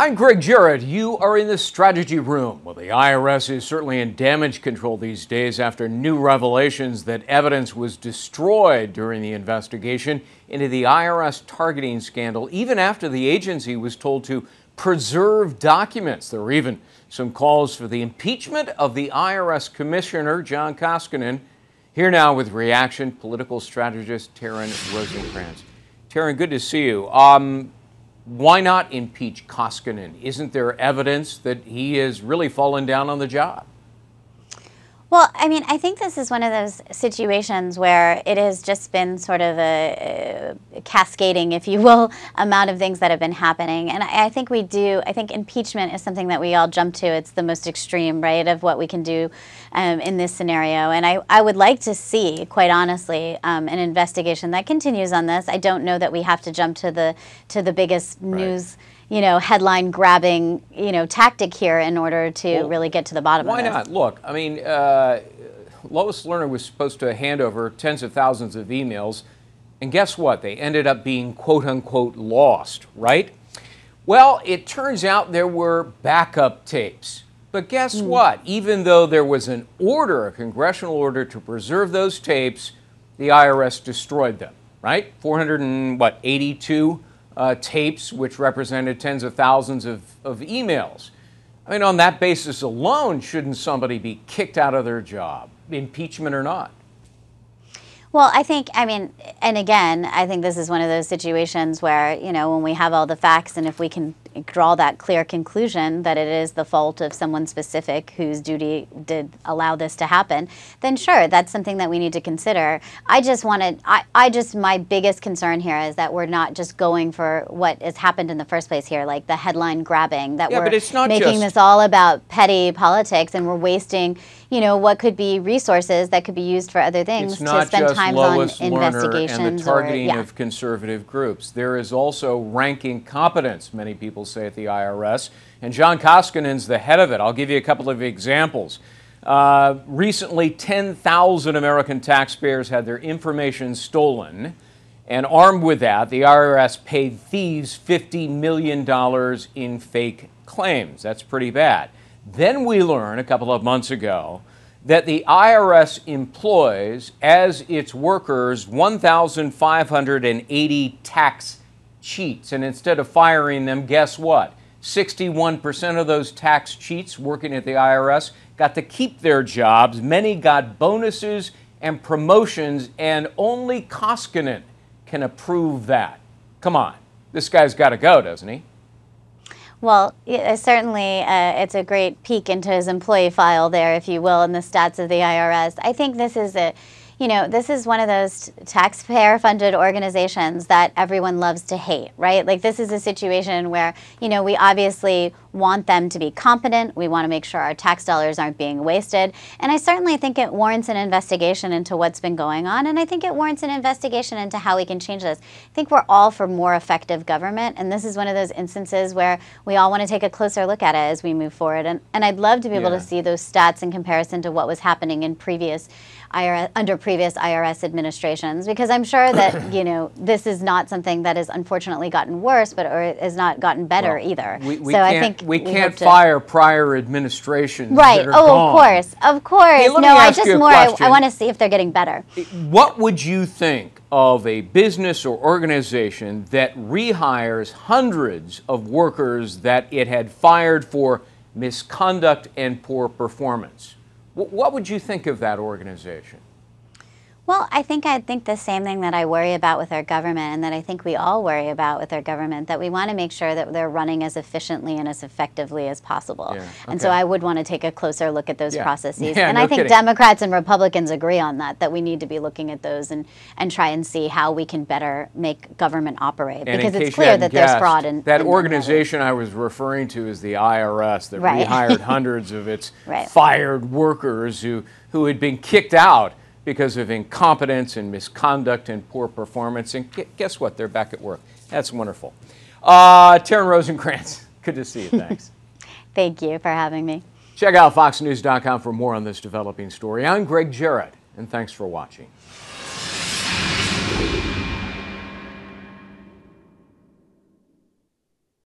I'm Greg Jarrett. You are in the strategy room. Well, the IRS is certainly in damage control these days after new revelations that evidence was destroyed during the investigation into the IRS targeting scandal, even after the agency was told to preserve documents. There were even some calls for the impeachment of the IRS Commissioner, John Koskinen. Here now with reaction, political strategist Taryn Rosenkranz. Taryn, good to see you. Why not impeach Koskinen? Isn't there evidence that he has really fallen down on the job? Well, I mean, I think this is one of those situations where it has just been sort of a cascading, if you will, amount of things that have been happening. And I think I think impeachment is something that we all jump to. It's the most extreme, right, of what we can do in this scenario. And I would like to see, quite honestly, an investigation that continues on this. I don't know that we have to jump to the biggest news headline grabbing, tactic here in order to really get to the bottom of this. Why not? Look, I mean, Lois Lerner was supposed to hand over tens of thousands of emails, and guess what? They ended up being quote unquote lost, right? Well, it turns out there were backup tapes. But guess what? Even though there was an order, a congressional order to preserve those tapes, the IRS destroyed them, right? 482 tapes, which represented tens of thousands of emails. I mean, on that basis alone, shouldn't somebody be kicked out of their job, impeachment or not? Well, I think this is one of those situations where, when we have all the facts and if we can draw that clear conclusion that it is the fault of someone specific whose duty did allow this to happen, then sure, that's something that we need to consider. My biggest concern here is that we're not just going for what has happened in the first place here, like the headline grabbing, that we're making this all about petty politics and we're wasting what could be resources that could be used for other things to spend time on investigations and the targeting of conservative groups. There is also ranking competence, many people say, at the IRS, and John Koskinen's the head of it. I'll give you a couple of examples. Recently, 10,000 American taxpayers had their information stolen, and armed with that, the IRS paid thieves $50 million in fake claims. That's pretty bad. Then we learn a couple of months ago that the IRS employs as its workers 1,580 tax cheats. And instead of firing them, guess what? 61% of those tax cheats working at the IRS got to keep their jobs. Many got bonuses and promotions, and only Koskinen can approve that. Come on, this guy's got to go, doesn't he? Well, certainly it's a great peek into his employee file there, if you will, in the stats of the IRS. I think this is this is one of those taxpayer-funded organizations that everyone loves to hate, right? Like, this is a situation where, we obviously want them to be competent. We want to make sure our tax dollars aren't being wasted. And I certainly think it warrants an investigation into what's been going on. And I think it warrants an investigation into how we can change this. I think we're all for more effective government. And this is one of those instances where we all want to take a closer look at it as we move forward. And I'd love to be able to see those stats in comparison to what was happening in under previous IRS administrations, because I'm sure that this is not something that has unfortunately gotten worse, or has not gotten better either. We can't fire prior administrations. Right. That are gone. Of course. Hey, I want to see if they're getting better. What would you think of a business or organization that rehires hundreds of workers that it had fired for misconduct and poor performance? What would you think of that organization? Well, I'd think the same thing that I worry about with our government, and that I think we all worry about with our government, that we want to make sure that they're running as efficiently and as effectively as possible. Yeah, okay. And so I would want to take a closer look at those processes. And I think Democrats and Republicans agree on that we need to be looking at those and try and see how we can better make government operate. And because it's clear that there's fraud. That organization I was referring to is the IRS that rehired hundreds of its fired workers who had been kicked out because of incompetence and misconduct and poor performance. And guess what? They're back at work. That's wonderful. Taryn Rosenkranz, good to see you. Thanks. Thank you for having me. Check out foxnews.com for more on this developing story. I'm Greg Jarrett, and thanks for watching.